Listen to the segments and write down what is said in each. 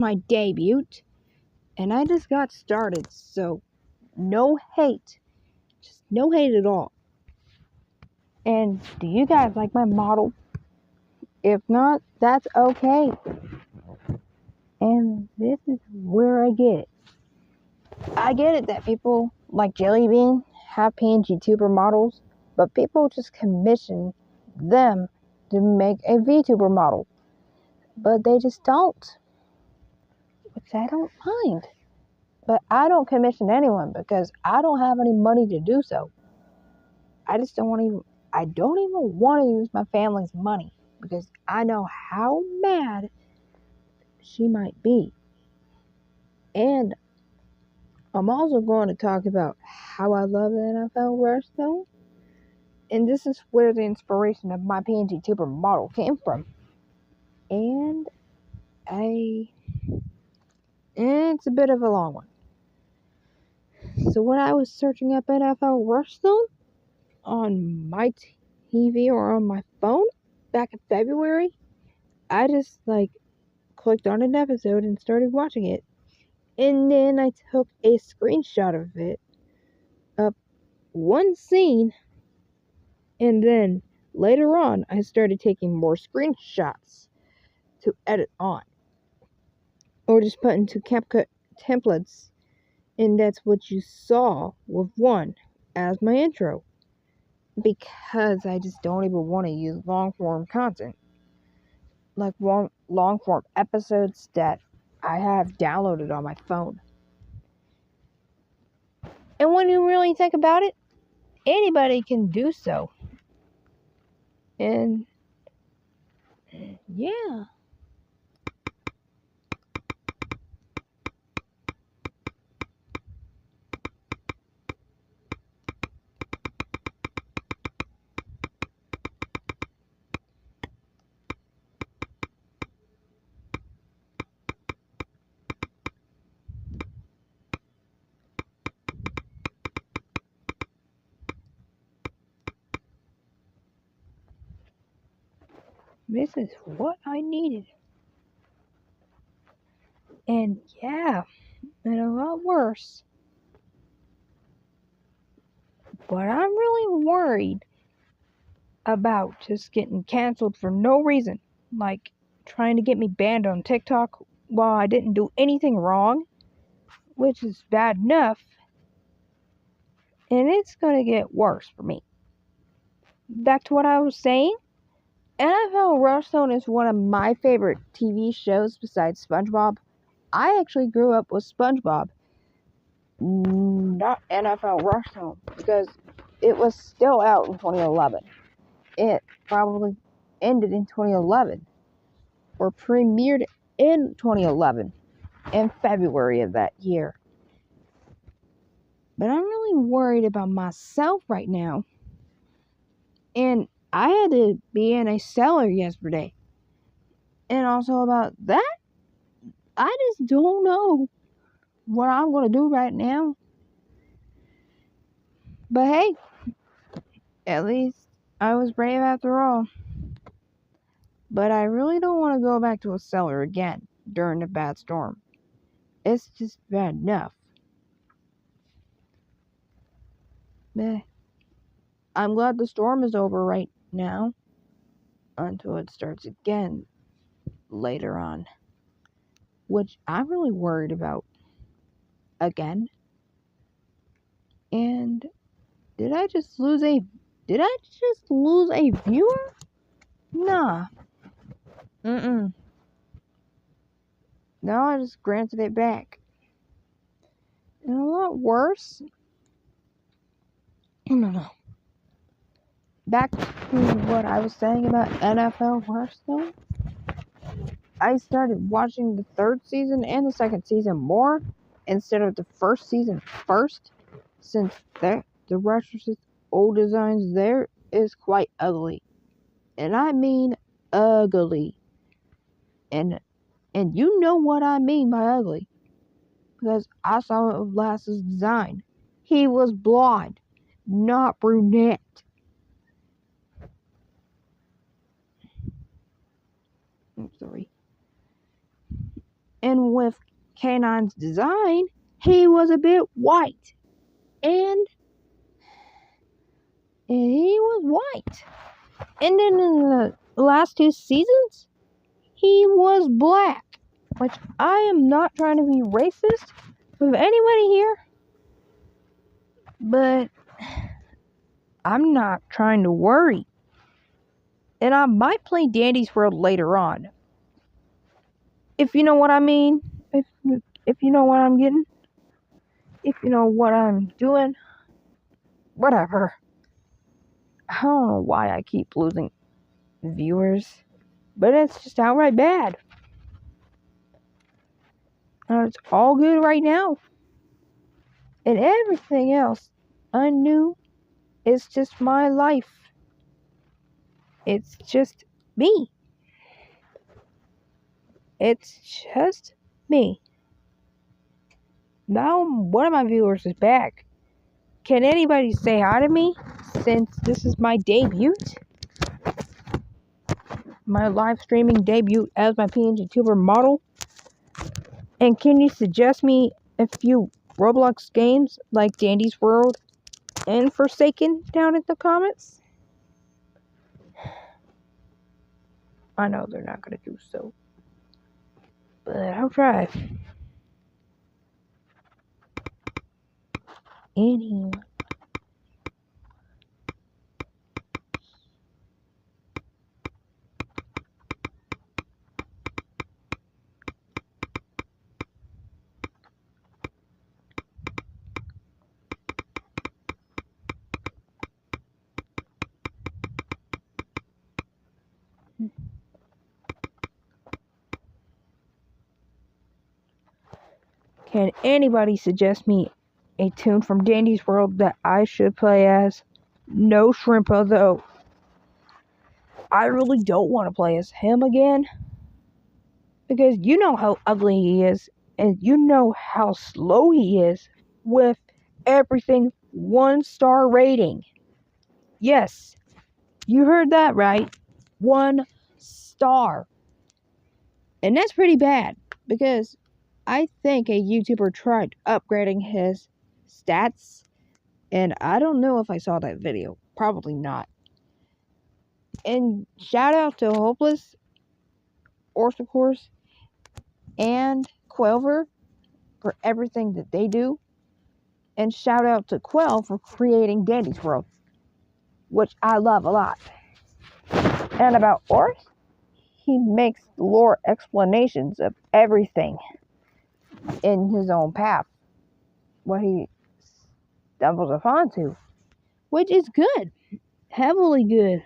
my debut, and I just got started, so no hate. Just no hate at all. And do you guys like my model? If not, that's okay. And this is where I get it. I get it that people like Jelly Bean have PNGTuber models, but people just commission them to make a VTuber model. But they just don't, which I don't mind. But I don't commission anyone because I don't have any money to do so. I don't even want to use my family's money because I know how mad she might be. And I'm also going to talk about how I love the NFL wrestling. And this is where the inspiration of my PNGTuber model came from. And it's a bit of a long one. So when I was searching up NFL wrestling on my TV or on my phone back in February, I just clicked on an episode and started watching it. And then I took a screenshot of it, of one scene, and then later on I started taking more screenshots to edit on. Or just put into CapCut templates, and that's what you saw with one as my intro. Because I just don't even want to use long form content. Like long form episodes that I have downloaded on my phone. And when you really think about it, anybody can do so. And yeah. This is what I needed. And yeah, and a lot worse. But I'm really worried about just getting canceled for no reason. Like trying to get me banned on TikTok while I didn't do anything wrong, which is bad enough. And it's gonna get worse for me. Back to what I was saying. NFL Rushstone is one of my favorite TV shows besides SpongeBob. I actually grew up with SpongeBob, not NFL Rushstone, because it was still out in 2011. It probably ended in 2011, or premiered in 2011, in February of that year. But I'm really worried about myself right now, and I had to be in a cellar yesterday. And also about that, I just don't know what I'm going to do right now. But hey, at least I was brave after all. But I really don't want to go back to a cellar again during a bad storm. It's just bad enough. But I'm glad the storm is over right now until it starts again later on, which I'm really worried about again. And did I just lose a viewer? Nah. No, I just granted it back. And a lot worse. No. Back to what I was saying about NFL Hearthstone. I started watching the third season and the second season more instead of the first season first, since the Retro's old designs there is quite ugly. And I mean ugly. And you know what I mean by ugly. Because I saw Las's design. He was blonde, not brunette. I'm sorry. And with K9's design, he was a bit white. And he was white. And then in the last 2 seasons, he was black. Which I am not trying to be racist with anybody here. But I'm not trying to worry. And I might play Dandy's World later on. If you know what I mean. If you know what I'm getting. If you know what I'm doing. Whatever. I don't know why I keep losing viewers. But it's just outright bad. It's all good right now. And everything else I knew is just my life. It's just me. It's just me. Now one of my viewers is back. Can anybody say hi to me since this is my debut? My live streaming debut as my PNGTuber model? And can you suggest me a few Roblox games like Dandy's World and Forsaken down in the comments? I know they're not going to do so. But I'll try. Anyway. Can anybody suggest me a tune from Dandy's World that I should play as? No Shrimpo though. I really don't want to play as him again. Because you know how ugly he is. And you know how slow he is. With everything 1-star rating. Yes. You heard that right. 1 star. And that's pretty bad. Because I think a YouTuber tried upgrading his stats. And I don't know if I saw that video. Probably not. And shout out to Hopeless, Orsicourse, and Quelver for everything that they do. And shout out to Quell for creating Dandy's World, which I love a lot. And about Ors, he makes lore explanations of everything in his own path. What he stumbles upon to. Which is good. Heavily good.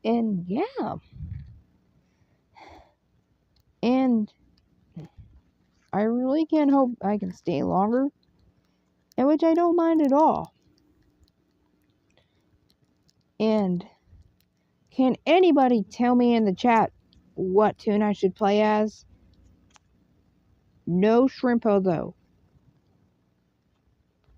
And yeah. And I really can't hope I can stay longer. And which I don't mind at all. And can anybody tell me in the chat what tune I should play as? No Shrimpo though.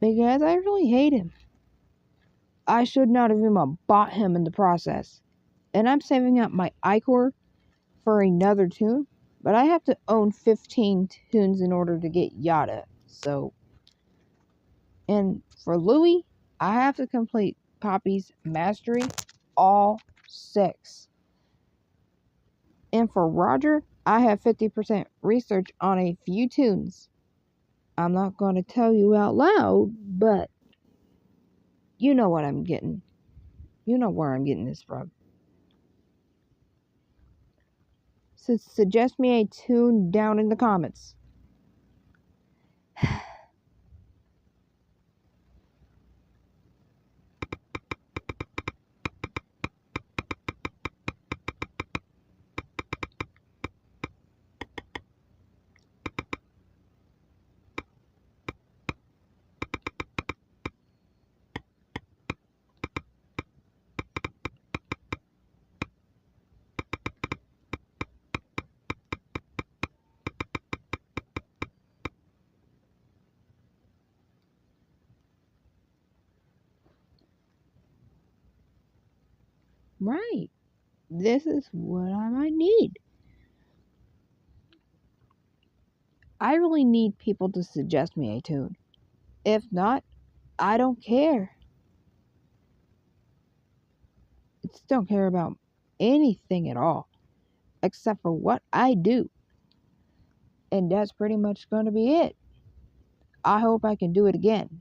Because I really hate him. I should not have even bought him in the process. And I'm saving up my iCore for another tune. But I have to own 15 tunes in order to get Yada. So. And for Louie, I have to complete Poppy's Mastery. All 6. And for Roger, I have 50% research on a few tunes. I'm not going to tell you out loud, but you know what I'm getting. You know where I'm getting this from. So suggest me a tune down in the comments. Right. This is what I might need. I really need people to suggest me a tune. If not, I don't care. I just don't care about anything at all, except for what I do. And that's pretty much going to be it. I hope I can do it again.